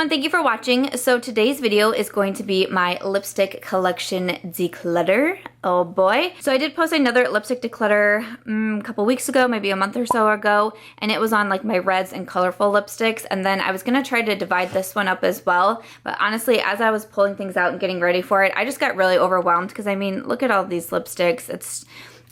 everyone, thank you for watching. So today's video is going to be my lipstick collection declutter. Oh boy. So I did post another lipstick declutter a couple weeks ago, maybe a month or so ago, and it was on like my reds and colorful lipsticks, and then I was gonna try to divide this one up as well, but honestly, as I was pulling things out and getting ready for it, I just got really overwhelmed because I mean, look at all these lipsticks.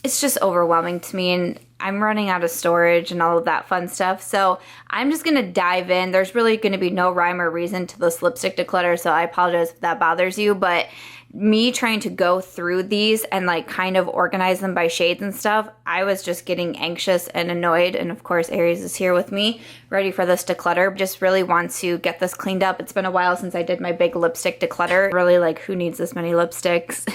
It's just overwhelming to me, and I'm running out of storage and all of that fun stuff. So I'm just gonna dive in. There's really gonna be no rhyme or reason to this lipstick declutter, so I apologize if that bothers you, but me trying to go through these and like kind of organize them by shades and stuff, I was just getting anxious and annoyed. And of course, Aries is here with me, ready for this declutter. Just really want to get this cleaned up. It's been a while since I did my big lipstick declutter. Really, like, who needs this many lipsticks?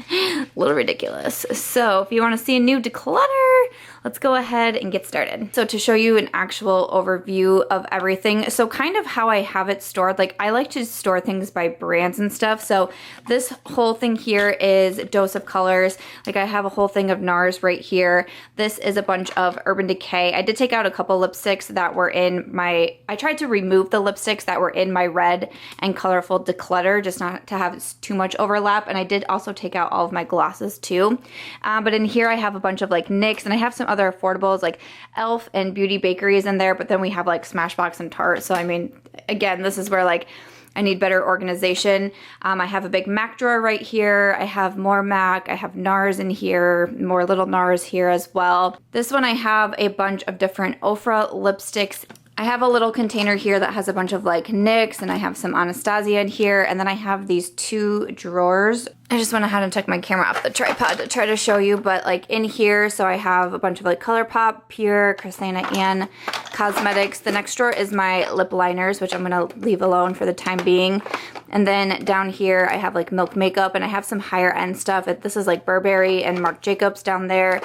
A little ridiculous. So if you want to see a new declutter, let's go ahead and get started. So to show you an actual overview of everything, so kind of how I have it stored, like I like to store things by brands and stuff. So this whole thing here is Dose of Colors. Like I have a whole thing of Nars right here. This is a bunch of Urban Decay. I did take out a couple lipsticks that were in my, I tried to remove the lipsticks that were in my red and colorful declutter, just not to have too much overlap. And I did also take out all of my glosses too. But in here I have a bunch of like NYX, and I have some other affordables like Elf and Beauty Bakeries in there, but then we have like Smashbox and Tarte. So I mean, again, this is where like I need better organization. I have a big MAC drawer right here. I have more MAC. I have NARS in here, more little NARS here as well. This one I have a bunch of different Ofra lipsticks. I have a little container here that has a bunch of like NYX, and I have some Anastasia in here, and then I have these two drawers. I just went ahead and took my camera off the tripod to try to show you, but like in here, so I have a bunch of like ColourPop, Pure, Krisanna Ann Cosmetics. The next drawer is my lip liners, which I'm gonna leave alone for the time being. And then down here, I have like Milk Makeup, and I have some higher end stuff. This is like Burberry and Marc Jacobs down there.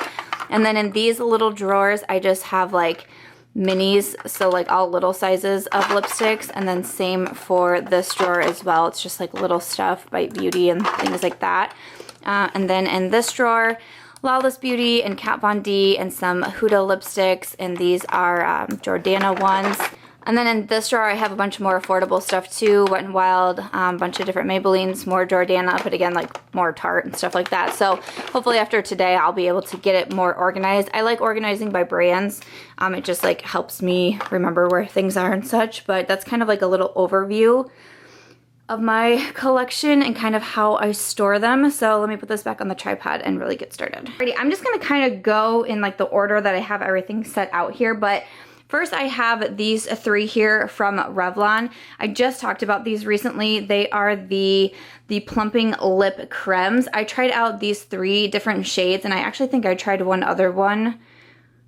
And then in these little drawers, I just have like minis, so like all little sizes of lipsticks, and then same for this drawer as well. It's just like little stuff by Beauty and things like that. And then in this drawer, Lawless Beauty and Kat Von D and some Huda lipsticks, and these are Jordana ones. And then in this drawer, I have a bunch more affordable stuff too, Wet n Wild, a bunch of different Maybellines, more Jordana, but again, like more Tarte and stuff like that. So hopefully after today, I'll be able to get it more organized. I like organizing by brands. It just like helps me remember where things are and such, but that's kind of like a little overview of my collection and kind of how I store them. So let me put this back on the tripod and really get started. Alrighty, I'm just gonna kind of go in like the order that I have everything set out here, but first, I have these three here from Revlon. I just talked about these recently. They are the Plumping Lip Crèmes. I tried out these three different shades, and I actually think I tried one other one,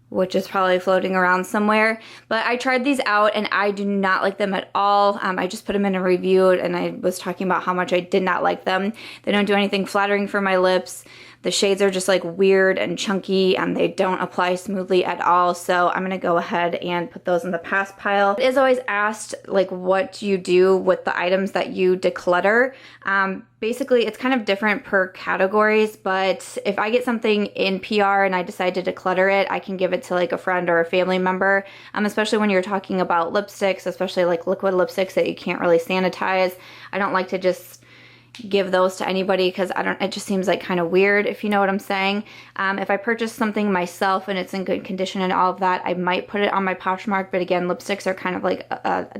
which is probably floating around somewhere. But I tried these out, and I do not like them at all. I just put them in a review, and I was talking about how much I did not like them. They don't do anything flattering for my lips. The shades are just like weird and chunky, and they don't apply smoothly at all. So I'm gonna go ahead and put those in the pass pile. It is always asked like what you do with the items that you declutter. Basically, it's kind of different per categories, but if I get something in PR and I decide to declutter it, I can give it to like a friend or a family member, especially when you're talking about lipsticks, especially like liquid lipsticks that you can't really sanitize. I don't like to just give those to anybody because it just seems like kind of weird, if you know what I'm saying. If I purchase something myself and it's in good condition and all of that, I might put it on my Poshmark, but again, lipsticks are kind of like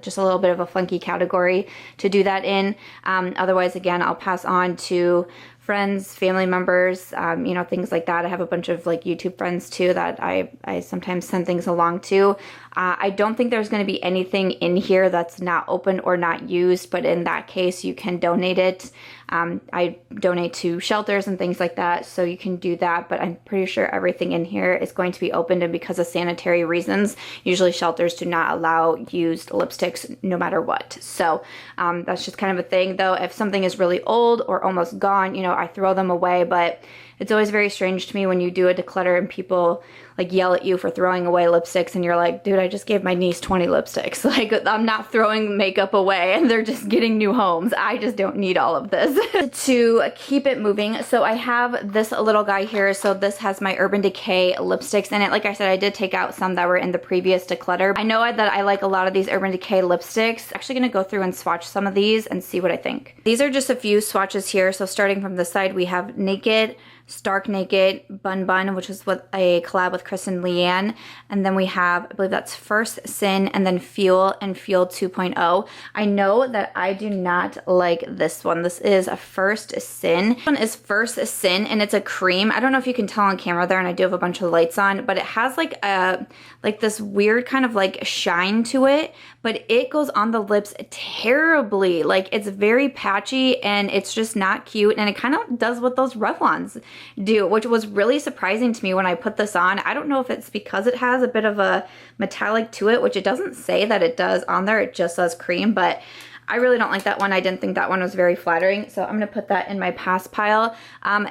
just a little bit of a funky category to do that in. Otherwise, again, I'll pass on to friends, family members, you know, things like that. I have a bunch of like YouTube friends too that I sometimes send things along to. I don't think there's going to be anything in here that's not open or not used, but in that case, you can donate it. I donate to shelters and things like that, so you can do that, but I'm pretty sure everything in here is going to be opened, and because of sanitary reasons, usually shelters do not allow used lipsticks no matter what. So that's just kind of a thing, though. If something is really old or almost gone, you know, I throw them away, but It's always very strange to me when you do a declutter and people like yell at you for throwing away lipsticks and you're like, dude, I just gave my niece 20 lipsticks. Like, I'm not throwing makeup away and they're just getting new homes. I just don't need all of this. To keep it moving, so I have this little guy here. So this has my Urban Decay lipsticks in it. Like I said, I did take out some that were in the previous declutter. I know that I like a lot of these Urban Decay lipsticks. I'm actually gonna go through and swatch some of these and see what I think. These are just a few swatches here. So starting from the side, we have Naked, Stark Naked, Bun Bun, which is what a collab with Chris and Leanne. And then we have, I believe that's First Sin, and then Fuel and Fuel 2.0. I know that I do not like this one. This is a First Sin. This one is First Sin, and it's a cream. I don't know if you can tell on camera there, and I do have a bunch of lights on, but it has like a, like this weird kind of like shine to it, but it goes on the lips terribly. Like, it's very patchy and it's just not cute, and it kind of does what those Revlons do, which was really surprising to me when I put this on. I don't know if it's because it has a bit of a metallic to it, which it doesn't say that it does on there, it just says cream, but I really don't like that one. I didn't think that one was very flattering, so I'm gonna put that in my pass pile.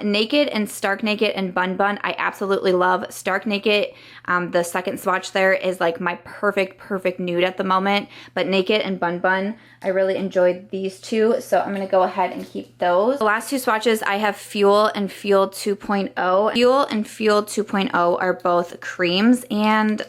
Naked and Stark Naked and Bun Bun, I absolutely love. Stark Naked, the second swatch there is like my perfect nude at the moment, but Naked and Bun Bun, I really enjoyed these two, so I'm gonna go ahead and keep those. The last two swatches, I have Fuel and Fuel 2.0. Fuel and Fuel 2.0 are both creams, and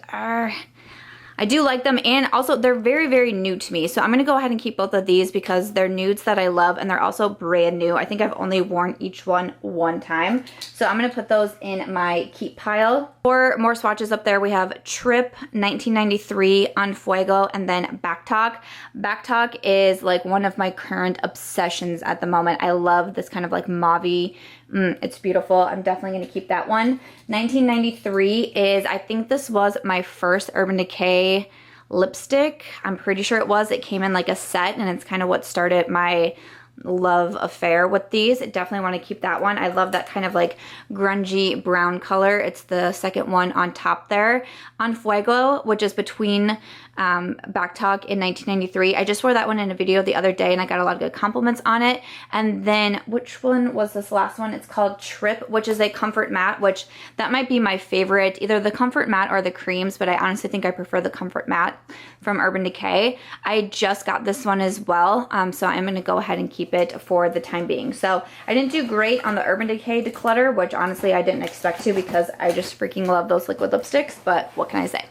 I do like them, and also they're very new to me. So I'm gonna go ahead and keep both of these because they're nudes that I love and they're also brand new. I think I've only worn each one time. So I'm gonna put those in my keep pile. For more swatches up there, we have Trip 1993 on Fuego, and then Back Talk. Back Talk is like one of my current obsessions at the moment. I love this kind of like mauve-y. It's beautiful. I'm definitely going to keep that one. 1993 is, I think this was my first Urban Decay lipstick. I'm pretty sure it was. It came in like a set, and it's kind of what started my love affair with these. I definitely want to keep that one. I love that kind of like grungy brown color. It's the second one on top there. On Fuego, which is between Back Talk in 1993. I just wore that one in a video the other day and I got a lot of good compliments on it. And then which one was this last one? It's called Trip, which is a comfort matte, which that might be my favorite, either the comfort matte or the creams, but I honestly think I prefer the comfort matte from Urban Decay. I just got this one as well, so I'm going to go ahead and keep it for the time being. So I didn't do great on the Urban Decay Declutter, which honestly I didn't expect to because I just freaking love those liquid lipsticks, but what can I say?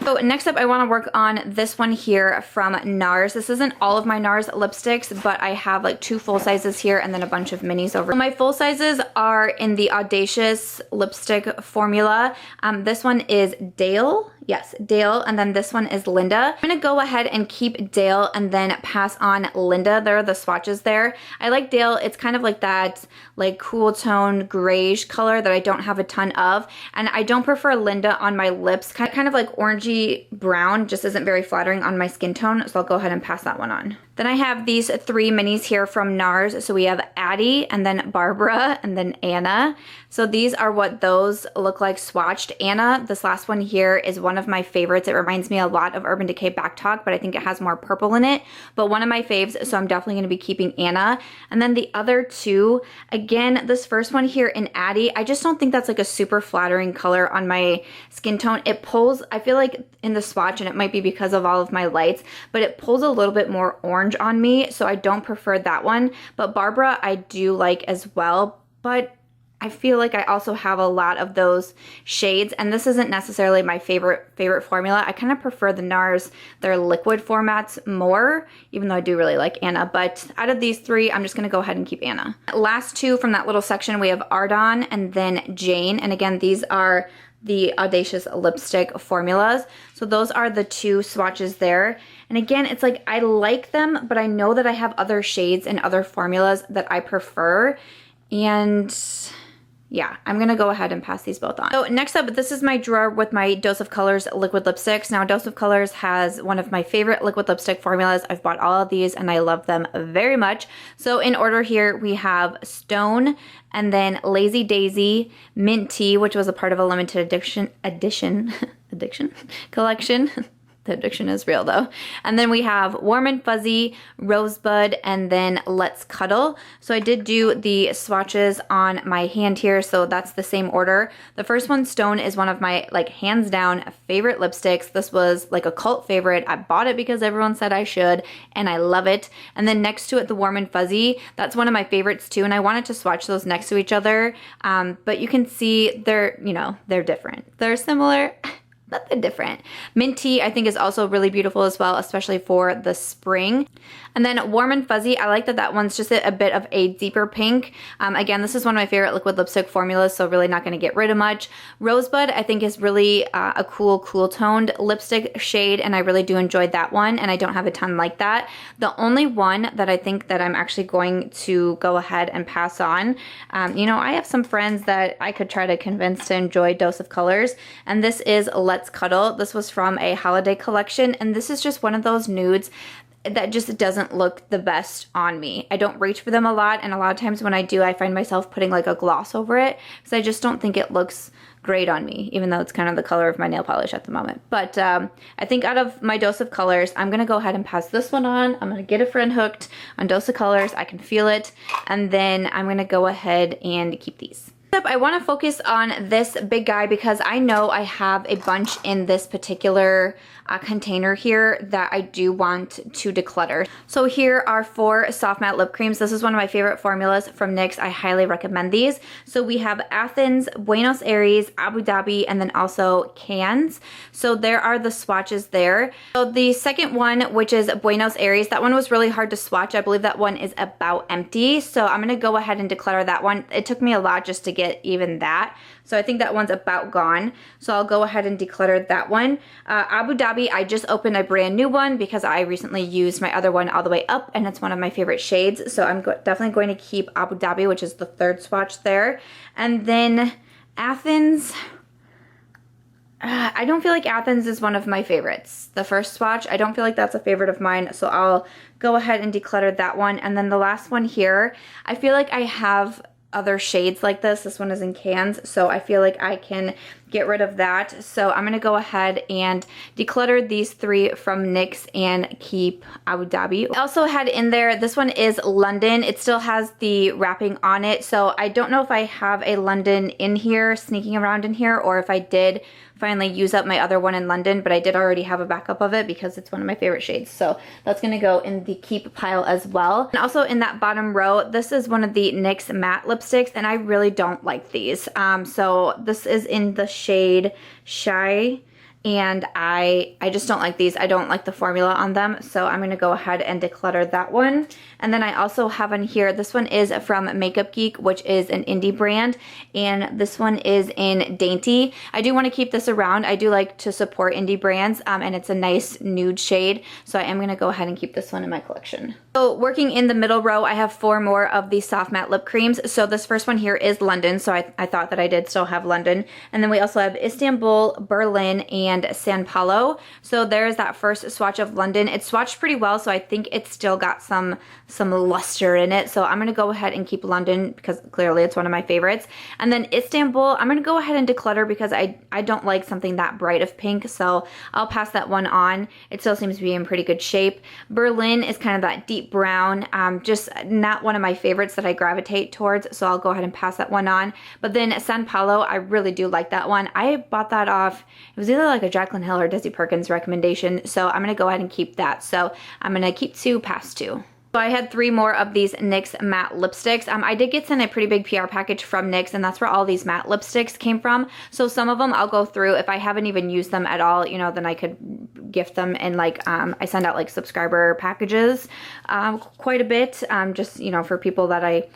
So next up, I want to work on this one here from Nars. This isn't all of my Nars lipsticks, but I have like 2 full sizes here and then a bunch of minis over. So my full sizes are in the Audacious lipstick formula. This one is Dale. Yes, Dale, and then this one is Linda. I'm gonna go ahead and keep Dale and then pass on Linda. There are the swatches there. I like Dale. It's kind of like that like cool tone grayish color that I don't have a ton of, and I don't prefer Linda on my lips. Kind of like orangey brown, just isn't very flattering on my skin tone, so I'll go ahead and pass that one on. Then I have these 3 minis here from Nars. So we have Addie, and then Barbara, and then Anna. So these are what those look like swatched. Anna, this last one here, is one of my favorites. It reminds me a lot of Urban Decay Back Talk, but I think it has more purple in it. But one of my faves, so I'm definitely going to be keeping Anna. And then the other 2, again, this first one here in Addie, I just don't think that's like a super flattering color on my skin tone. It pulls, I feel like in the swatch, and it might be because of all of my lights, but it pulls a little bit more orange on me, so I don't prefer that one. But Barbara I do like as well, but I feel like I also have a lot of those shades, and this isn't necessarily my favorite formula. I kind of prefer the Nars, their liquid formats more, even though I do really like Anna. But out of these 3, I'm just gonna go ahead and keep Anna. Last 2 from that little section, we have Ardon and then Jane, and again, these are the Audacious lipstick formulas. So those are the 2 swatches there. And again, it's like I like them, but I know that I have other shades and other formulas that I prefer. And yeah, I'm gonna go ahead and pass these both on. So next up, this is my drawer with my Dose of Colors liquid lipsticks. Now, Dose of Colors has one of my favorite liquid lipstick formulas. I've bought all of these and I love them very much. So in order here, we have Stone, and then Lazy Daisy, Mint Tea, which was a part of a limited edition collection. The addiction is real though. And then we have Warm and Fuzzy, Rosebud, and then Let's Cuddle. So I did do the swatches on my hand here, so that's the same order. The first one, Stone, is one of my like hands down favorite lipsticks. This was like a cult favorite. I bought it because everyone said I should, and I love it. And then next to it, the Warm and Fuzzy, that's one of my favorites too, and I wanted to swatch those next to each other, but you can see they're, you know, they're different. They're similar, but they're different. Minty, I think, is also really beautiful as well, especially for the spring. And then Warm and Fuzzy, I like that that one's just a bit of a deeper pink. Again, this is one of my favorite liquid lipstick formulas, so really not going to get rid of much. Rosebud, I think, is really a cool toned lipstick shade, and I really do enjoy that one, and I don't have a ton like that. The only one that I think that I'm actually going to go ahead and pass on, you know, I have some friends that I could try to convince to enjoy Dose of Colors, and this is Let's Cuddle. This was from a holiday collection, and this is just one of those nudes that just doesn't look the best on me. I don't reach for them a lot, and a lot of times when I do, I find myself putting like a gloss over it because I just don't think it looks great on me, even though it's kind of the color of my nail polish at the moment. But I think out of my Dose of Colors, I'm gonna go ahead and pass this one on. I'm gonna get a friend hooked on Dose of Colors. I can feel it, and then I'm gonna go ahead and keep these. I want to focus on this big guy because I know I have a bunch in this particular container here that I do want to declutter. So here are 4 soft matte lip creams. This is one of my favorite formulas from NYX. I highly recommend these. So we have Athens, Buenos Aires, Abu Dhabi, and then also Cannes. So there are the swatches there. So the second one, which is Buenos Aires, that one was really hard to swatch. I believe that one is about empty. So I'm gonna go ahead and declutter that one. It took me a lot just to get even that. So I think that one's about gone. So I'll go ahead and declutter that one. Abu Dhabi, I just opened a brand new one because I recently used my other one all the way up, and it's one of my favorite shades. So I'm definitely going to keep Abu Dhabi, which is the third swatch there. And then Athens, I don't feel like Athens is one of my favorites. The first swatch, I don't feel like that's a favorite of mine, so I'll go ahead and declutter that one. And then the last one here, I feel like I have other shades like this. This one is in Cannes, so I feel like I can get rid of that. So I'm gonna go ahead and declutter these 3 from NYX and keep Abu Dhabi. I also had in there, this one is London. It still has the wrapping on it, so I don't know if I have a London in here, sneaking around in here, or if I did finally use up my other one in London, but I did already have a backup of it because it's one of my favorite shades. So that's gonna go in the keep pile as well. And also in that bottom row, this is one of the NYX matte lipsticks, and I really don't like these. So this is in the shade Shy, and I just don't like these. I don't like the formula on them, so I'm gonna go ahead and declutter that one. And then I also have in here, this one is from Makeup Geek, which is an indie brand, and this one is in Dainty. I do want to keep this around. I do like to support indie brands, and it's a nice nude shade, so I am gonna go ahead and keep this one in my collection. So working in the middle row, I have 4 more of these soft matte lip creams. So this first one here is London, so I thought that I did still have London. And then we also have Istanbul, Berlin, and San Paulo. So there's that first swatch of London. It's swatched pretty well, so I think it's still got some luster in it. So I'm gonna go ahead and keep London because clearly it's one of my favorites. And then Istanbul, I'm gonna go ahead and declutter because I don't like something that bright of pink, so I'll pass that one on. It still seems to be in pretty good shape. Berlin is kind of that deep brown, just not one of my favorites that I gravitate towards, so I'll go ahead and pass that one on. But then San Paulo, I really do like that one. I bought that off, it was either like a Jaclyn Hill or Desi Perkins recommendation, so I'm gonna go ahead and keep that. So I'm gonna keep 2, pass 2. So I had 3 more of these NYX matte lipsticks. I did get sent a pretty big PR package from NYX, and that's where all these matte lipsticks came from. So some of them I'll go through. If I haven't even used them at all, you know, then I could gift them, and like I send out like subscriber packages quite a bit, just, you know, for people that I,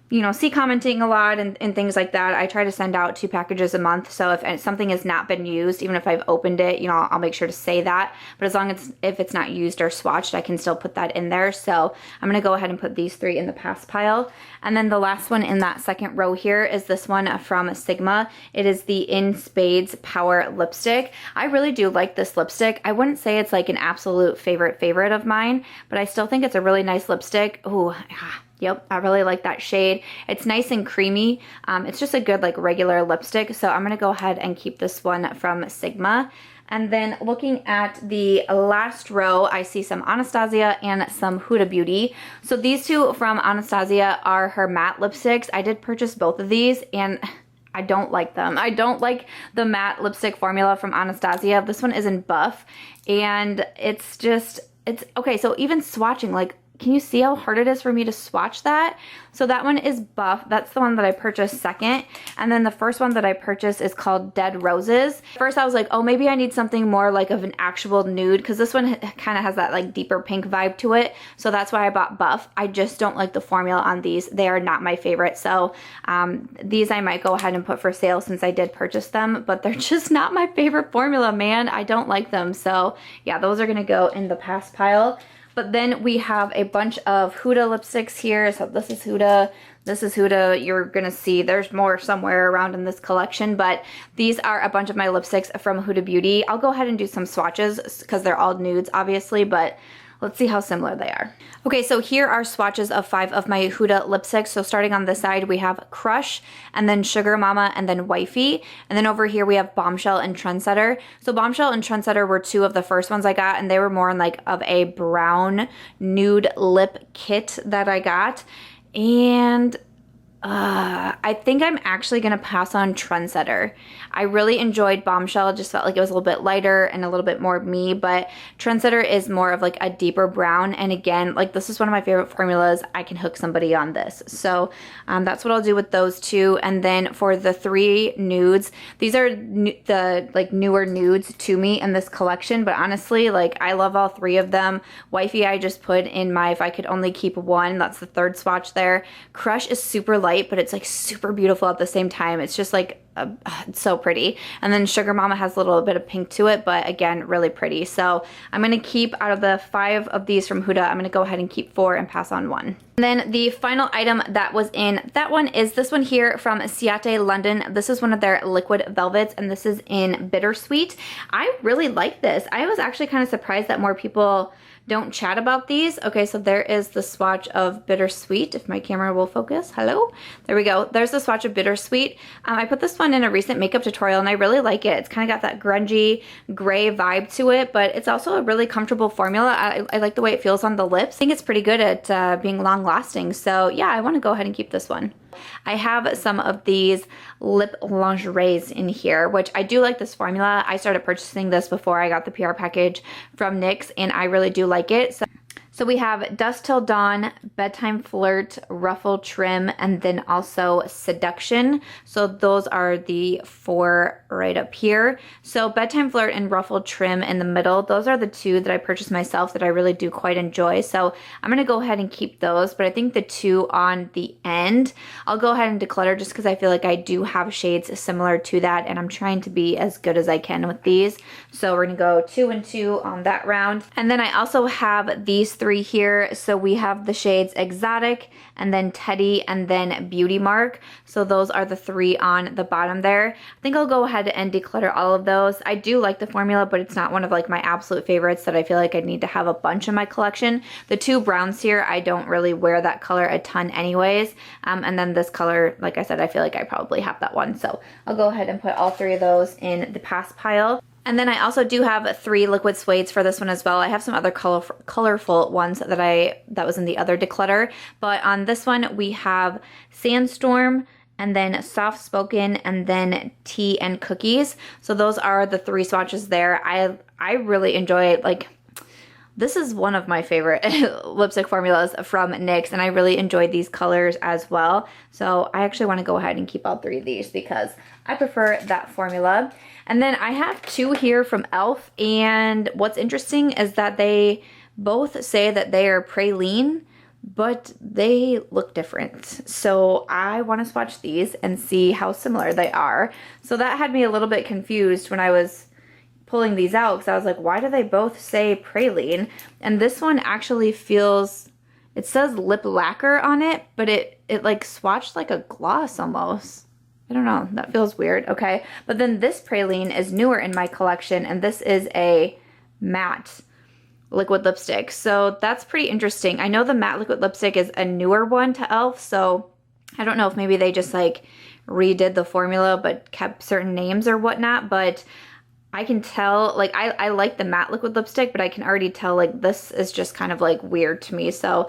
you know, see commenting a lot and things like that. I try to send out 2 packages a month, so if something has not been used, even if I've opened it, you know, I'll make sure to say that. But as long as if it's not used or swatched, I can still put that in there. So I'm gonna go ahead and put these 3 in the pass pile. And then the last one in that second row here is this one from Sigma. It is the In Spades Power Lipstick. I really do like this lipstick. I wouldn't say it's like an absolute favorite of mine, but I still think it's a really nice lipstick. Ooh, Yep, I really like that shade. It's nice and creamy. It's just a good like regular lipstick. So I'm gonna go ahead and keep this one from Sigma. And then looking at the last row, I see some Anastasia and some Huda Beauty. So these two from Anastasia are her matte lipsticks. I did purchase both of these and I don't like them. I don't like the matte lipstick formula from Anastasia. This one is in buff and it's okay. So even swatching, like, can you see how hard it is for me to swatch that? So that one is buff. That's the one that I purchased second. And then the first one that I purchased is called Dead Roses. First I was like, oh, maybe I need something more like of an actual nude because this one kind of has that like deeper pink vibe to it. So that's why I bought buff. I just don't like the formula on these. They are not my favorite. So these I might go ahead and put for sale since I did purchase them, but they're just not my favorite formula, man. I don't like them. So yeah, those are gonna go in the pass pile. But then we have a bunch of Huda lipsticks here. So this is Huda. This is Huda. You're gonna see there's more somewhere around in this collection, but these are a bunch of my lipsticks from Huda Beauty. I'll go ahead and do some swatches because they're all nudes, obviously, but let's see how similar they are. Okay, so here are swatches of 5 of my Huda lipsticks. So starting on this side, we have Crush, and then Sugar Mama, and then Wifey. And then over here, we have Bombshell and Trendsetter. So Bombshell and Trendsetter were 2 of the first ones I got, and they were more in like of a brown nude lip kit that I got. And I think I'm actually gonna pass on Trendsetter. I really enjoyed Bombshell, just felt like it was a little bit lighter and a little bit more me, but Trendsetter is more of like a deeper brown, and again, like this is one of my favorite formulas. I can hook somebody on this. So that's what I'll do with those 2. And then for the 3 nudes, these are the like newer nudes to me in this collection, but honestly, like I love all 3 of them. Wifey I just put in my if I could only keep one, that's the 3rd swatch there. Crush is super light, but it's like super beautiful at the same time. It's just like it's so pretty. And then Sugar Mama has a little bit of pink to it, but again, really pretty. So I'm gonna keep out of the 5 of these from Huda, I'm gonna go ahead and keep 4 and pass on 1. And then the final item that was in that one is this one here from Ciate London. This is one of their liquid velvets, and this is in Bittersweet. I really like this. I was actually kind of surprised that more people don't chat about these. Okay, so there is the swatch of Bittersweet, if my camera will focus. Hello? There we go. There's the swatch of Bittersweet. I put this one in a recent makeup tutorial and I really like it. It's kind of got that grungy gray vibe to it, but it's also a really comfortable formula. I like the way it feels on the lips. I think it's pretty good at being long lasting. So yeah, I want to go ahead and keep this one. I have some of these lip lingeries in here, which I do like this formula. I started purchasing this before I got the PR package from NYX, and I really do like it. So we have Dusk Till Dawn, Bedtime Flirt, Ruffle Trim, and then also Seduction. So those are the 4 right up here. So Bedtime Flirt and Ruffle Trim in the middle, those are the 2 that I purchased myself that I really do quite enjoy. So I'm gonna go ahead and keep those, but I think the 2 on the end, I'll go ahead and declutter just because I feel like I do have shades similar to that, and I'm trying to be as good as I can with these. So we're gonna go 2 and 2 on that round. And then I also have these 3 here. So we have the shades Exotic, and then Teddy, and then Beauty Mark. So those are the 3 on the bottom there. I think I'll go ahead and declutter all of those. I do like the formula, but it's not one of like my absolute favorites that I feel like I need to have a bunch in my collection. The 2 browns here, I don't really wear that color a ton anyways. And then this color, like I said, I feel like I probably have that one. So I'll go ahead and put all 3 of those in the pass pile. And then I also do have 3 liquid suedes for this one as well. I have some other colorful ones that was in the other declutter. But on this one, we have Sandstorm, and then Soft Spoken, and then Tea and Cookies. So those are the 3 swatches there. I really enjoy it. Like, this is one of my favorite lipstick formulas from NYX, and I really enjoyed these colors as well. So I actually want to go ahead and keep all 3 of these because I prefer that formula. And then I have 2 here from e.l.f. And what's interesting is that they both say that they are praline, but they look different. So I want to swatch these and see how similar they are. So that had me a little bit confused when I was pulling these out, because I was like, why do they both say praline? And this one actually feels, it says lip lacquer on it, but it like swatched like a gloss almost. I don't know, that feels weird. Okay, but then this praline is newer in my collection, and this is a matte liquid lipstick. So that's pretty interesting. I know the matte liquid lipstick is a newer one to e.l.f. So I don't know if maybe they just like redid the formula but kept certain names or whatnot, but I can tell, like, I like the matte liquid lipstick, but I can already tell, like, this is just kind of, like, weird to me. So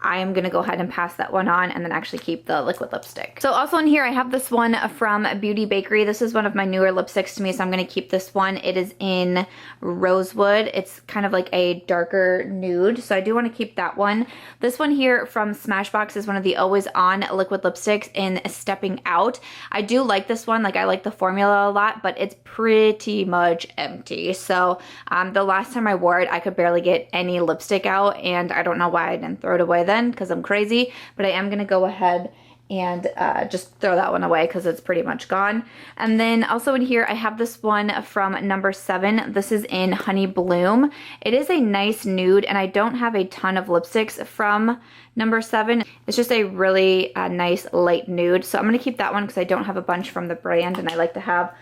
I am going to go ahead and pass that one on and then actually keep the liquid lipstick. So also in here, I have this one from Beauty Bakery. This is one of my newer lipsticks to me, so I'm going to keep this one. It is in Rosewood. It's kind of like a darker nude, so I do want to keep that one. This one here from Smashbox is one of the Always On liquid lipsticks in Stepping Out. I do like this one. Like, I like the formula a lot, but it's pretty much empty. So the last time I wore it, I could barely get any lipstick out, and I don't know why I didn't throw it away then, because I'm crazy, but I am going to go ahead and just throw that one away because it's pretty much gone. And then also in here, I have this one from number 7. This is in Honey Bloom. It is a nice nude, and I don't have a ton of lipsticks from number 7. It's just a really nice light nude, so I'm going to keep that one because I don't have a bunch from the brand, and I like to have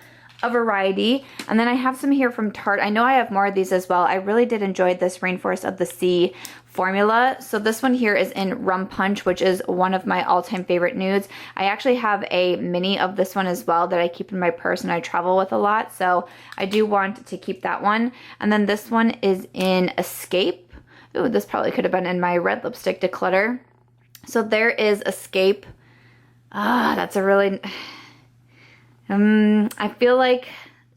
a variety. And then I have some here from Tarte. I know I have more of these as well. I really did enjoy this Rainforest of the Sea formula. So this one here is in Rum Punch, which is one of my all-time favorite nudes. I actually have a mini of this one as well that I keep in my purse and I travel with a lot. So I do want to keep that one. And then this one is in Escape. Ooh, this probably could have been in my red lipstick declutter. So there is Escape. That's a really... I feel like,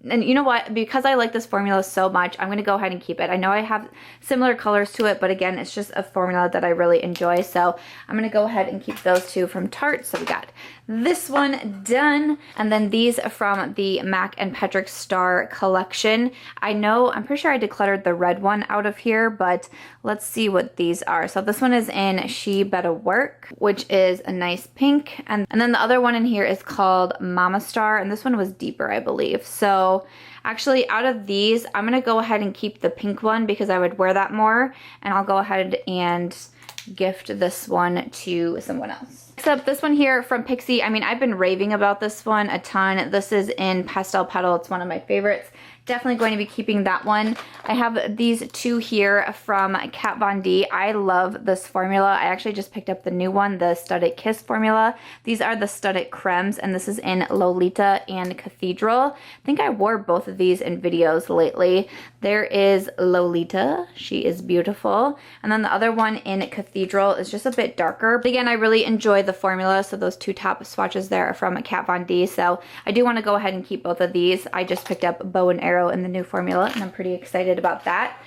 and you know what, because I like this formula so much, I'm going to go ahead and keep it. I know I have similar colors to it, but again, it's just a formula that I really enjoy. So I'm going to go ahead and keep those two from Tarte. So we got this one done. And then these from the MAC and Patrick Star collection. I'm pretty sure I decluttered the red one out of here, but let's see what these are. So this one is in She Better Work, which is a nice pink. And then the other one in here is called Mama Star, and this one was deeper, I believe. So actually, out of these, I'm going to go ahead and keep the pink one because I would wear that more, and I'll go ahead and gift this one to someone else. Next up, this one here from Pixi. I mean, I've been raving about this one a ton. This is in Pastel Petal. It's one of my favorites. Definitely going to be keeping that one. I have these two here from Kat Von D. I love this formula. I actually just picked up the new one, the Studded Kiss formula. These are the Studded Crèmes, and this is in Lolita and Cathedral. I think I wore both of these in videos lately. There is Lolita. She is beautiful. And then the other one in Cathedral is just a bit darker. But again, I really enjoy the formula, so those two top swatches there are from Kat Von D. So I do want to go ahead and keep both of these. I just picked up Bow and Arrow in the new formula, and I'm pretty excited about that.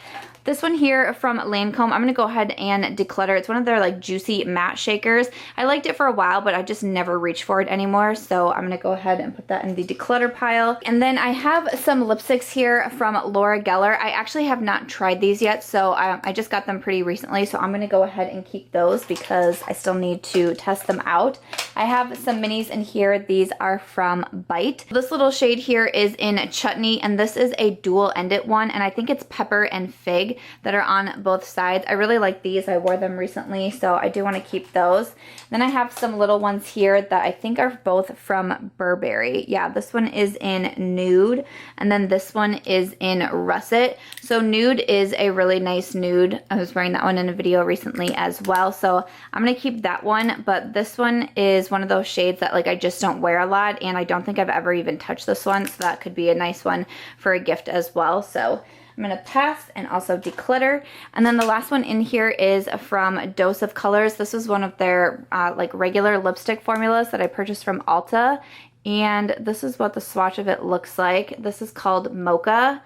This one here from Lancome, I'm going to go ahead and declutter. It's one of their like juicy matte shakers. I liked it for a while, but I just never reach for it anymore. So I'm going to go ahead and put that in the declutter pile. And then I have some lipsticks here from Laura Geller. I actually have not tried these yet, so I just got them pretty recently. So I'm going to go ahead and keep those because I still need to test them out. I have some minis in here. These are from Bite. This little shade here is in Chutney, and this is a dual-ended one, and I think it's Pepper and Fig that are on both sides. I really like these. I wore them recently, so I do want to keep those. Then I have some little ones here that I think are both from Burberry. Yeah, this one is in Nude, and then this one is in Russet. So Nude is a really nice nude. I was wearing that one in a video recently as well, so I'm going to keep that one, but this one is one of those shades that like I just don't wear a lot, and I don't think I've ever even touched this one, so that could be a nice one for a gift as well. So I'm going to pass and also declutter. And then the last one in here is from Dose of Colors. This is one of their like regular lipstick formulas that I purchased from Ulta. And this is what the swatch of it looks like. This is called Mocha.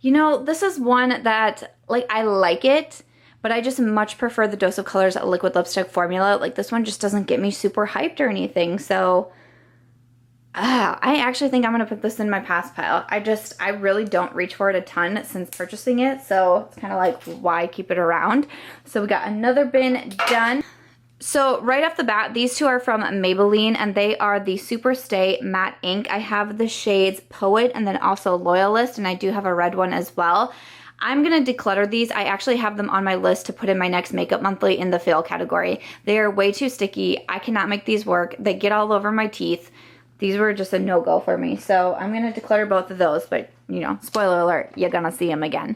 You know, this is one that like I like it, but I just much prefer the Dose of Colors liquid lipstick formula. Like this one just doesn't get me super hyped or anything. So I actually think I'm going to put this in my pass pile. I really don't reach for it a ton since purchasing it, so it's kind of like, why keep it around? So we got another bin done. So right off the bat, these two are from Maybelline, and they are the Super Stay Matte Ink. I have the shades Poet and then also Loyalist, and I do have a red one as well. I'm going to declutter these. I actually have them on my list to put in my next makeup monthly in the fail category. They are way too sticky. I cannot make these work. They get all over my teeth. These were just a no-go for me. So I'm going to declutter both of those, but you know, spoiler alert, you're gonna see them again.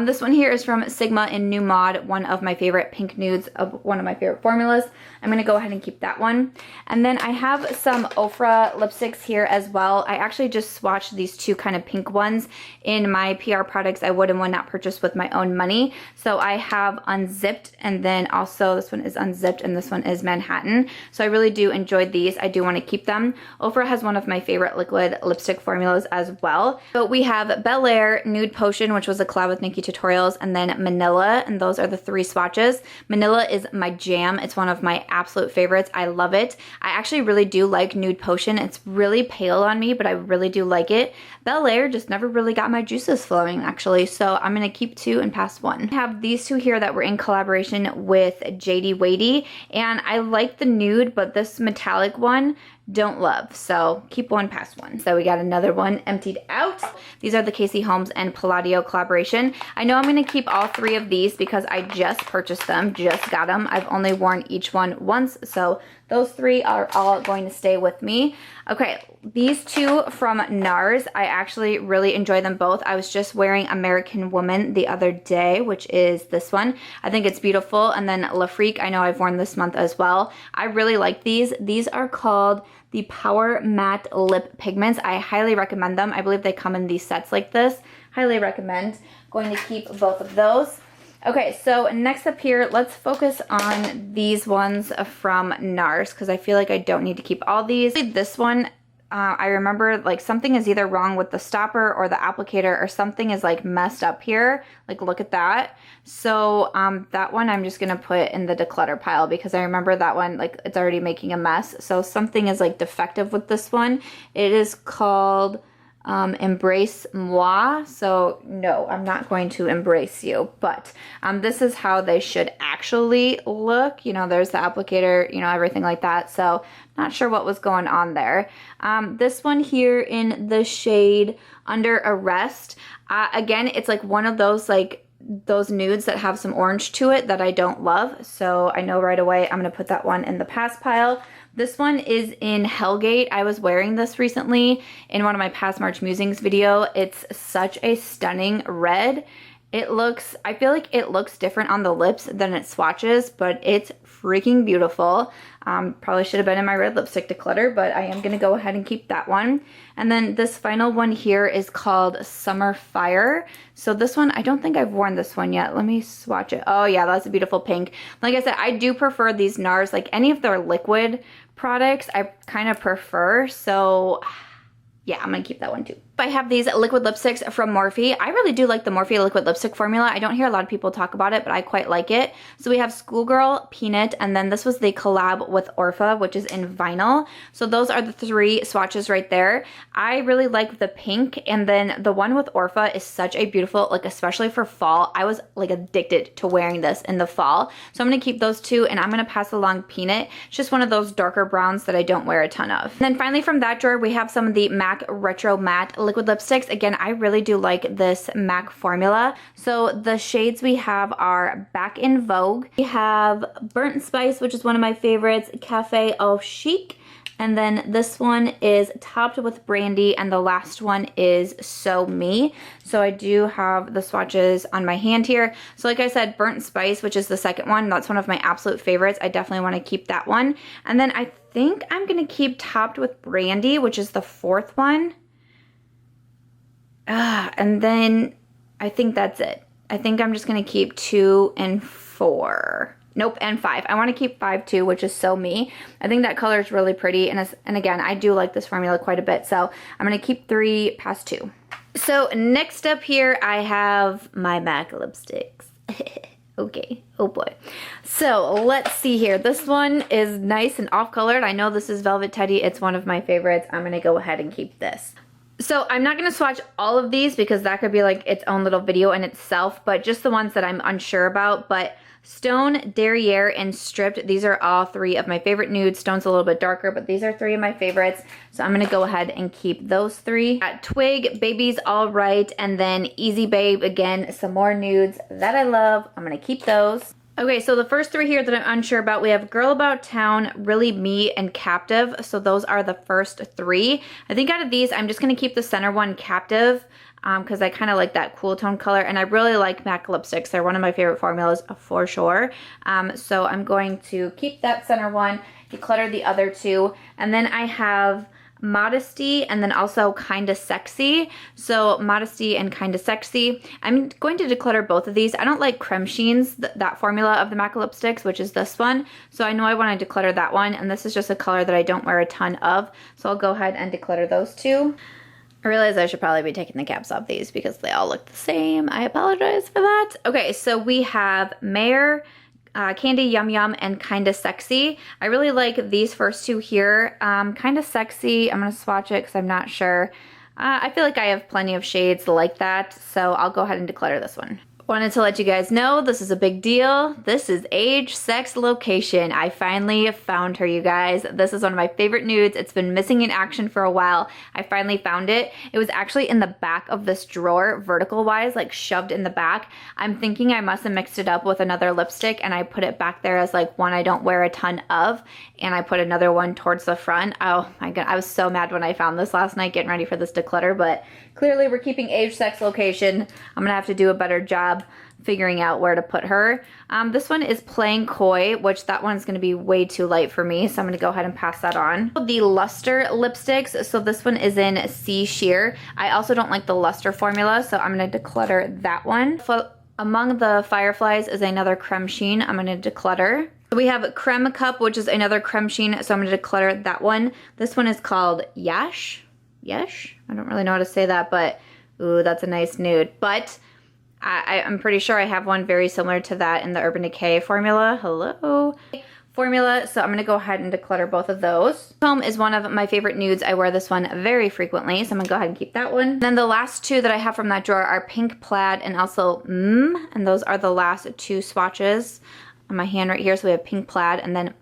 This one here is from Sigma in New Mod, one of my favorite pink nudes of one of my favorite formulas. I'm gonna go ahead and keep that one. And then I have some Ofra lipsticks here as well. I actually just swatched these two kind of pink ones in my PR products I would and would not purchase with my own money. So I have Unzipped, and then also this one is Unzipped and this one is Manhattan. So I really do enjoy these. I do want to keep them. Ofra has one of my favorite liquid lipstick formulas as well. So we have Bel Air, Nude Potion, which was a collab with Nikki Tutorials, and then Manila, and those are the 3 swatches. Manila is my jam. It's one of my absolute favorites. I love it. I actually really do like Nude Potion. It's really pale on me, but I really do like it. Bel Air just never really got my juices flowing, actually, so I'm going to keep 2 and pass 1. I have these 2 here that were in collaboration with JD Wadey, and I like the nude, but this metallic one, don't love, so keep 1, pass 1. So we got another one emptied out. These are the Casey Holmes and Palladio collaboration. I know I'm going to keep all 3 of these because I just purchased them, just got them. I've only worn each one once, so those 3 are all going to stay with me. Okay, these 2 from Nars, I actually really enjoy them both. I was just wearing American Woman the other day, which is this one. I think it's beautiful. And then La Freak, I know I've worn this month as well. I really like these. These are called the Power Matte Lip Pigments. I highly recommend them. I believe they come in these sets like this. Highly recommend. Going to keep both of those. Okay, so next up here, let's focus on these ones from Nars because I feel like I don't need to keep all these. This one, I remember like something is either wrong with the stopper or the applicator, or something is like messed up here. Like look at that. So that one I'm just gonna put in the declutter pile because I remember that one, like it's already making a mess. So something is like defective with this one. It is called Embrace Moi. So no, I'm not going to embrace you, but this is how they should actually look. You know, there's the applicator, you know, everything like that. So not sure what was going on there. This one here in the shade Under Arrest, again, it's like one of those like those nudes that have some orange to it that I don't love. So I know right away I'm going to put that one in the pass pile. This one is in Hellgate. I was wearing this recently in one of my past March Musings video. It's such a stunning red. It looks, I feel like it looks different on the lips than it swatches, but it's freaking beautiful. Probably should have been in my red lipstick declutter, but I am going to go ahead and keep that one. And then this final one here is called Summer Fire. So this one, I don't think I've worn this one yet. Let me swatch it. Oh yeah, that's a beautiful pink. Like I said, I do prefer these Nars, like any of their liquid products I kind of prefer, so yeah, I'm gonna keep that one too. I have these liquid lipsticks from Morphe. I really do like the Morphe liquid lipstick formula. I don't hear a lot of people talk about it, but I quite like it. So we have Schoolgirl, Peanut, and then this was the collab with Orpha, which is in vinyl. So those are the 3 swatches right there. I really like the pink, and then the one with Orpha is such a beautiful, like especially for fall. I was like addicted to wearing this in the fall. So I'm gonna keep those 2, and I'm gonna pass along Peanut. It's just one of those darker browns that I don't wear a ton of. And then finally from that drawer, we have some of the MAC Retro Matte liquid lipsticks. Again, I really do like this MAC formula. So the shades we have are Back in Vogue. We have Burnt Spice, which is one of my favorites, Cafe Au Chic. And then this one is Topped with Brandy, and the last one is So Me. So I do have the swatches on my hand here. So like I said, Burnt Spice, which is the second one, that's one of my absolute favorites. I definitely want to keep that one. And then I think I'm going to keep Topped with Brandy, which is the 4th one. And then I think that's it. I think I'm just going to keep 2 and 4. Nope, and 5. I want to keep 5 too, which is So Me. I think that color is really pretty, and again, I do like this formula quite a bit, so I'm going to keep 3 past 2. So next up here, I have my MAC lipsticks. Okay, oh boy. So let's see here. This one is nice and off-colored. I know this is Velvet Teddy. It's one of my favorites. I'm going to go ahead and keep this. So I'm not going to swatch all of these because that could be like its own little video in itself, but just the ones that I'm unsure about. But Stone, Derriere, and Stripped, these are all 3 of my favorite nudes. Stone's a little bit darker, but these are 3 of my favorites. So I'm going to go ahead and keep those 3. At Twig, Baby's All Right, and then Easy Babe, again, some more nudes that I love. I'm going to keep those. Okay, so the first 3 here that I'm unsure about, we have Girl About Town, Really Me, and Captive. So those are the first 3. I think out of these, I'm just going to keep the center one, Captive. because I kind of like that cool tone color, and I really like MAC lipsticks. They're one of my favorite formulas for sure. So I'm going to keep that center one, declutter the other two, and then I have Modesty and then also Kinda Sexy. So Modesty and Kinda Sexy. I'm going to declutter both of these. I don't like Crème Sheens, that formula of the MAC lipsticks, which is this one. So I know I want to declutter that one, and this is just a color that I don't wear a ton of. So I'll go ahead and declutter those two. I realize I should probably be taking the caps off these because they all look the same. I apologize for that. Okay, so we have Mare, Candy Yum Yum, and Kinda Sexy. I really like these first two here. Kinda Sexy, I'm going to swatch it because I'm not sure. I feel like I have plenty of shades like that, so I'll go ahead and declutter this one. Wanted to let you guys know this is a big deal. This is Age, Sex, Location. I finally found her, you guys. This is one of my favorite nudes. It's been missing in action for a while. I finally found it. It was actually in the back of this drawer, vertical wise, like shoved in the back. I'm thinking I must have mixed it up with another lipstick, and I put it back there as like one I don't wear a ton of, and I put another one towards the front. Oh my god, I was so mad when I found this last night getting ready for this declutter, but clearly we're keeping Age, Sex, Location. I'm gonna have to do a better job figuring out where to put her. This one is Playing Coy, which that one's gonna be way too light for me, so I'm gonna go ahead and pass that on. The Luster lipsticks, so this one is in Sea Sheer. I also don't like the Luster formula, so I'm gonna declutter that one. Among the Fireflies is another Crème Sheen I'm gonna declutter. We have Crème Cup, which is another Crème Sheen, so I'm gonna declutter that one. This one is called Yash? Yesh? I don't really know how to say that, but ooh, that's a nice nude. But I'm pretty sure I have one very similar to that in the Urban Decay formula. Hello. Formula, so I'm gonna go ahead and declutter both of those. Home is one of my favorite nudes. I wear this one very frequently, so I'm gonna go ahead and keep that one. And then the last two that I have from that drawer are Pink Plaid and also and those are the last two swatches on my hand right here. So we have Pink Plaid and then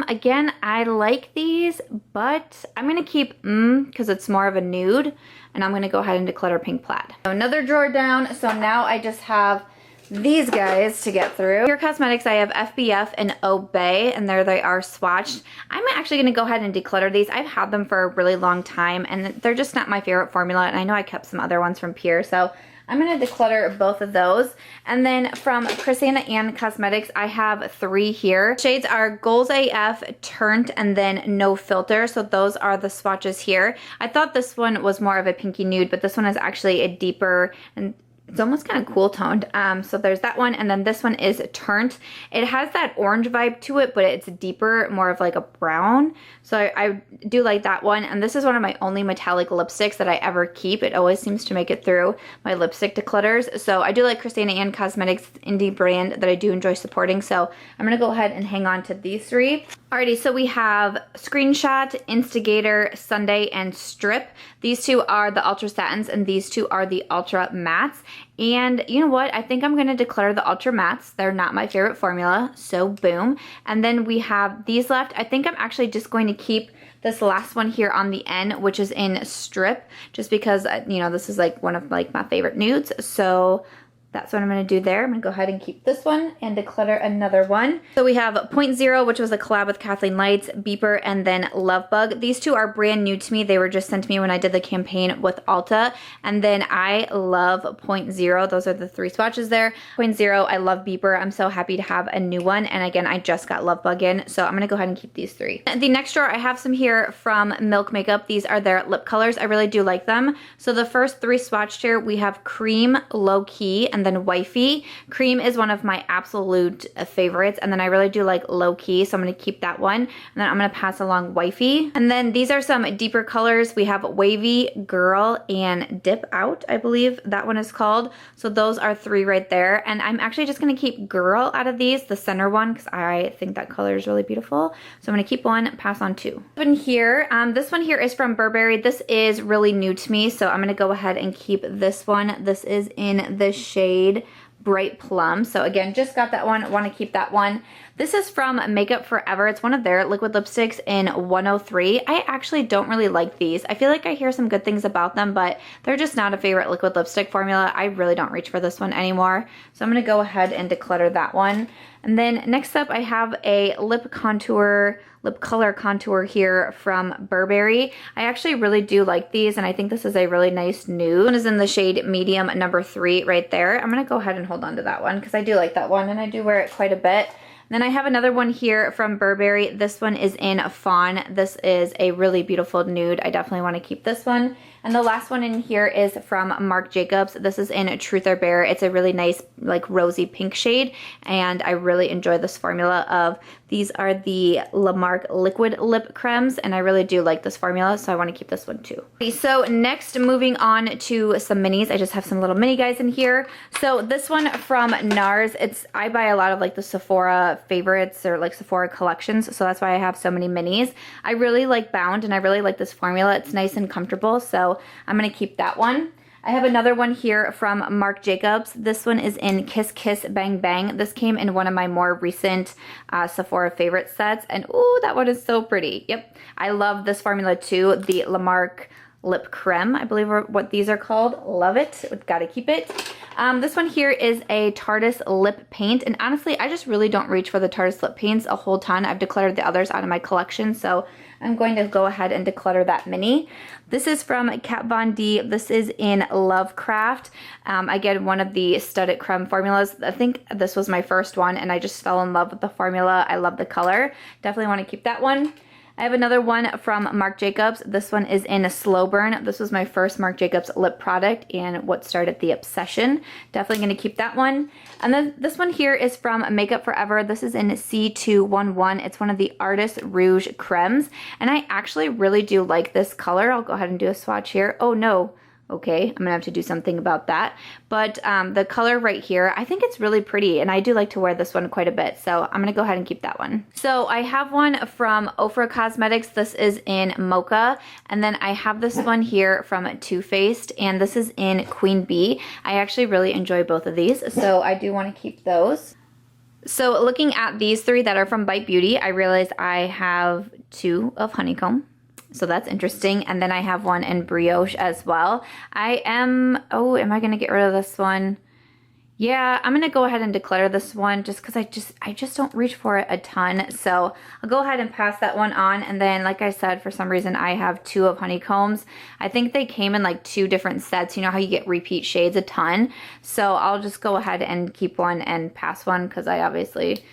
again, I like these, but I'm gonna keep because it's more of a nude, and I'm gonna go ahead and declutter Pink Plaid. So another drawer down, so now I just have these guys to get through. Here Cosmetics, I have FBF and Obey, and there they are swatched. I'm actually gonna go ahead and declutter these. I've had them for a really long time, and they're just not my favorite formula, and I know I kept some other ones from Pure, so I'm gonna declutter both of those. And then from Krisanna Ann Cosmetics, I have three here. Shades are Goals AF, Turnt, and then No Filter. So those are the swatches here. I thought this one was more of a pinky nude, but this one is actually a deeper and it's almost kind of cool toned. So there's that one, and then this one is Turnt. It has that orange vibe to it, but it's deeper, more of like a brown. So I do like that one, and this is one of my only metallic lipsticks that I ever keep. It always seems to make it through my lipstick declutters. So I do like Krisanna Ann Cosmetics, indie brand that I do enjoy supporting. So I'm gonna go ahead and hang on to these three. Alrighty, so we have Screenshot, Instigator, Sunday, and Strip. These two are the Ultra Satins, and these two are the Ultra Mattes. And you know what? I think I'm going to declutter the Ultra Mattes. They're not my favorite formula, so boom. And then we have these left. I think I'm actually just going to keep this last one here on the end, which is in Strip, just because, you know, this is like one of like my favorite nudes. So that's what I'm going to do there. I'm going to go ahead and keep this one and declutter another one. So we have Point Zero, which was a collab with Kathleen Lights, Beeper, and then Love Bug. These two are brand new to me. They were just sent to me when I did the campaign with Ulta. And then I love Point Zero. Those are the three swatches there. Point Zero, I love Beeper. I'm so happy to have a new one. And again, I just got Love Bug in. So I'm going to go ahead and keep these three. The next drawer, I have some here from Milk Makeup. These are their lip colors. I really do like them. So the first three swatched here, we have Cream, Low Key, and then Wifey. Cream is one of my absolute favorites, and then I really do like Low Key, so I'm going to keep that one, and then I'm going to pass along Wifey. And then these are some deeper colors. We have Wavy, Girl, and Dip Out, I believe that one is called. So those are three right there, and I'm actually just going to keep Girl out of these, the center one, because I think that color is really beautiful. So I'm going to keep one, pass on two. In here, this one here is from Burberry. This is really new to me, so I'm going to go ahead and keep this one. This is in the shade Bright Plum. So again, just got that one, want to keep that one. This is from Makeup Forever. It's one of their liquid lipsticks in 103. I actually don't really like these. I feel like I hear some good things about them, but they're just not a favorite liquid lipstick formula. I really don't reach for this one anymore. So I'm going to go ahead and declutter that one. And then next up, I have a lip contour lip color contour here from Burberry. I actually really do like these, and I think this is a really nice nude. This one is in the shade medium number 3 right there. I'm gonna go ahead and hold on to that one because I do like that one and I do wear it quite a bit. Then I have another one here from Burberry. This one is in Fawn. This is a really beautiful nude. I definitely want to keep this one. And the last one in here is from Marc Jacobs. This is in Truth or Bare. It's a really nice like rosy pink shade, and I really enjoy this formula of, these are the Marc Liquid Lip Crèmes, and I really do like this formula, so I want to keep this one too. Okay, so next, moving on to some minis. I just have some little mini guys in here. So this one from Nars, I buy a lot of like the Sephora favorites or like Sephora collections, so that's why I have so many minis. I really like Bound, and I really like this formula. It's nice and comfortable, so I'm gonna keep that one. I have another one here from Marc Jacobs. This one is in Kiss Kiss Bang Bang. This came in one of my more recent Sephora favorite sets, and ooh, that one is so pretty. Yep, I love this formula too. The Marc Lip Crème, I believe are what these are called. Love it. Gotta keep it. This one here is a Tarte lip paint, and honestly, I just really don't reach for the Tarte lip paints a whole ton. I've decluttered the others out of my collection, so I'm going to go ahead and declutter that mini. This is from Kat Von D. This is in Lovecraft. Again, one of the studded creme formulas. I think this was my first one, and I just fell in love with the formula. I love the color. Definitely want to keep that one. I have another one from Marc Jacobs. This one is in a Slow Burn. This was my first Marc Jacobs lip product and what started the obsession. Definitely going to keep that one. And then this one here is from Makeup Forever. This is in C211. It's one of the Artist Rouge Crèmes, and I actually really do like this color. I'll go ahead and do a swatch here. Oh no. Okay, I'm gonna have to do something about that. But the color right here, I think it's really pretty, and I do like to wear this one quite a bit, so I'm gonna go ahead and keep that one. So I have one from Ofra Cosmetics. This is in Mocha, and then I have this one here from Too Faced, and this is in Queen Bee. I actually really enjoy both of these, so I do want to keep those. So looking at these 3 that are from Bite Beauty, I realized I have 2 of Honeycomb. So that's interesting. And then I have one in Brioche as well. am I going to get rid of this one? Yeah, I'm going to go ahead and declutter this one just because I just don't reach for it a ton. So I'll go ahead and pass that one on. And then, like I said, for some reason, I have 2 of Honeycombs. I think they came in like 2 different sets. You know how you get repeat shades a ton? So I'll just go ahead and keep one and pass one because I obviously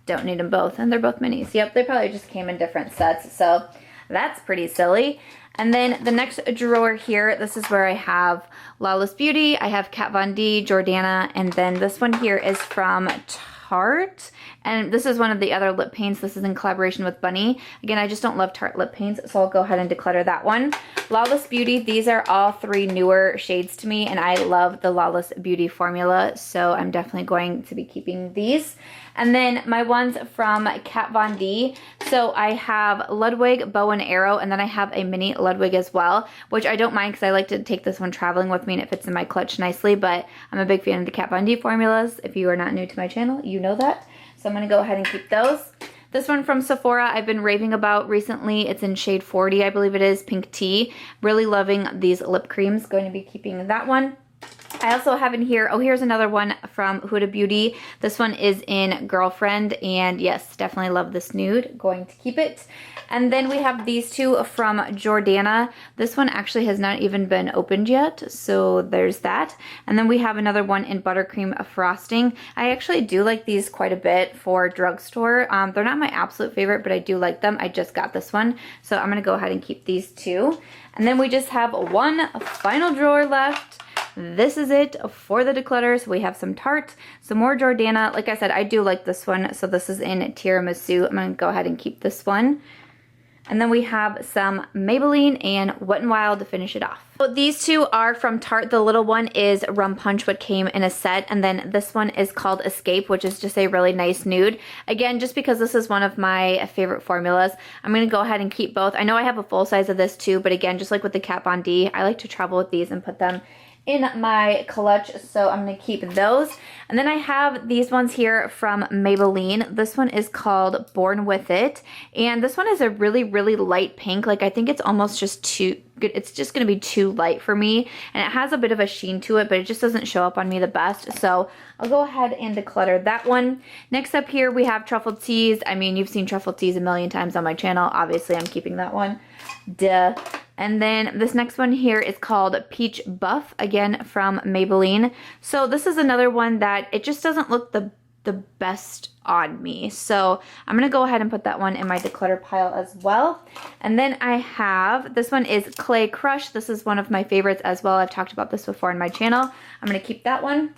don't need them both. And they're both minis. Yep, they probably just came in different sets. So that's pretty silly. And then the next drawer here, this is where I have Lawless Beauty, I have Kat Von D, Jordana, and then this one here is from Tarte. And this is one of the other lip paints. This is in collaboration with Bunny. Again, I just don't love Tarte lip paints, so I'll go ahead and declutter that one. Lawless Beauty, these are all 3 newer shades to me, and I love the Lawless Beauty formula, so I'm definitely going to be keeping these. And then my ones from Kat Von D. So I have Ludwig, Bow and Arrow, and then I have a mini Ludwig as well, which I don't mind because I like to take this one traveling with me and it fits in my clutch nicely, but I'm a big fan of the Kat Von D formulas. If you are not new to my channel, you know that. So I'm going to go ahead and keep those. This one from Sephora I've been raving about recently. It's in shade 40, I believe it is, Pink Tea. Really loving these lip creams. Going to be keeping that one. I also have in here, oh, here's another one from Huda Beauty. This one is in Girlfriend, and yes, definitely love this nude. Going to keep it. And then we have these 2 from Jordana. This one actually has not even been opened yet, so there's that. And then we have another one in Buttercream Frosting. I actually do like these quite a bit for drugstore. They're not my absolute favorite, but I do like them. I just got this one, so I'm going to go ahead and keep these 2. And then we just have one final drawer left. This is it for the declutter. So we have some Tarte, some more Jordana. Like I said, I do like this one. So this is in Tiramisu. I'm going to go ahead and keep this one. And then we have some Maybelline and Wet n Wild to finish it off. So these 2 are from Tarte. The little one is Rum Punch, what came in a set. And then this one is called Escape, which is just a really nice nude. Again, just because this is one of my favorite formulas, I'm going to go ahead and keep both. I know I have a full size of this too, but again, just like with the Kat Von D, I like to travel with these and put them in my clutch, so I'm going to keep those. And then I have these ones here from Maybelline. This one is called Born With It, and this one is a really, really light pink. Like, I think it's almost just it's just gonna be too light for me, and it has a bit of a sheen to it, but it just doesn't show up on me the best. So I'll go ahead and declutter that one. Next up here we have Truffle Teas. I mean, you've seen Truffle Teas a million times on my channel. Obviously I'm keeping that one. Duh. And then this next one here is called Peach Buff, again from Maybelline. So this is another one that it just doesn't look the best on me. So I'm gonna go ahead and put that one in my declutter pile as well. And then I have, this one is Clay Crush. This is one of my favorites as well. I've talked about this before in my channel. I'm gonna keep that one.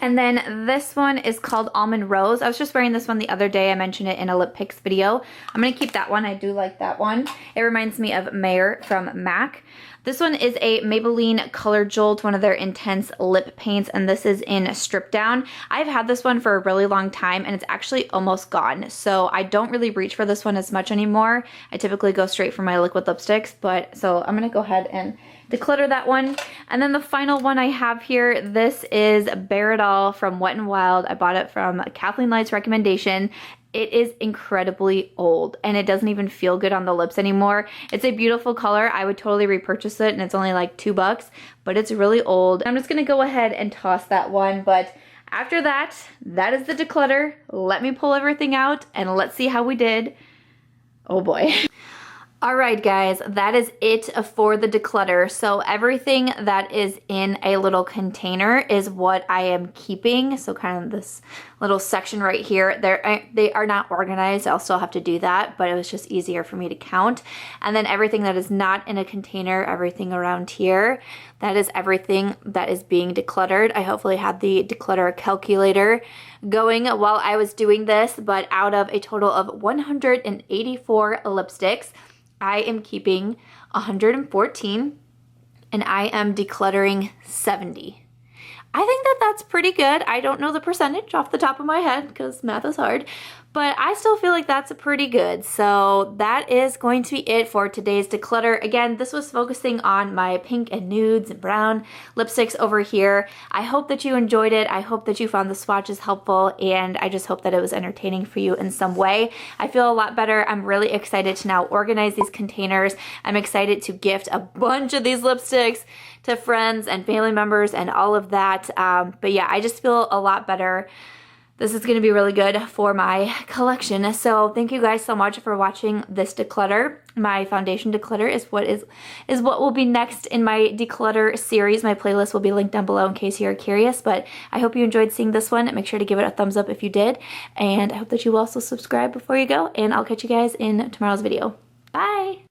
And then this one is called Almond Rose. I was just wearing this one the other day. I mentioned it in a lip picks video. I'm gonna keep that one. I do like that one. It reminds me of Mayor from MAC. This one is a Maybelline Color Jolt, one of their intense lip paints, and this is in Strip Down. I've had this one for a really long time, and it's actually almost gone, so I don't really reach for this one as much anymore. I typically go straight for my liquid lipsticks, but so I'm gonna go ahead and declutter that one. And then the final one I have here, this is Bare It All from Wet n Wild. I bought it from Kathleen Light's recommendation. It is incredibly old and it doesn't even feel good on the lips anymore. It's a beautiful color. I would totally repurchase it and it's only like $2, but it's really old. I'm just gonna go ahead and toss that one, but after that, that is the declutter. Let me pull everything out and let's see how we did. Oh boy. Alright guys, that is it for the declutter. So everything that is in a little container is what I am keeping. So kind of this little section right here, they are not organized. I'll still have to do that, but it was just easier for me to count. And then everything that is not in a container, everything around here, that is everything that is being decluttered. I hopefully had the declutter calculator going while I was doing this, but out of a total of 184 lipsticks, I am keeping 114 and I am decluttering 70. I think that that's pretty good. I don't know the percentage off the top of my head because math is hard, but I still feel like that's pretty good. So that is going to be it for today's declutter. Again, this was focusing on my pink and nudes and brown lipsticks over here. I hope that you enjoyed it. I hope that you found the swatches helpful, and I just hope that it was entertaining for you in some way. I feel a lot better. I'm really excited to now organize these containers. I'm excited to gift a bunch of these lipsticks to friends and family members and all of that. But yeah, I just feel a lot better. This is going to be really good for my collection. So thank you guys so much for watching this declutter. My foundation declutter is what will be next in my declutter series. My playlist will be linked down below in case you're curious. But I hope you enjoyed seeing this one. Make sure to give it a thumbs up if you did. And I hope that you will also subscribe before you go. And I'll catch you guys in tomorrow's video. Bye!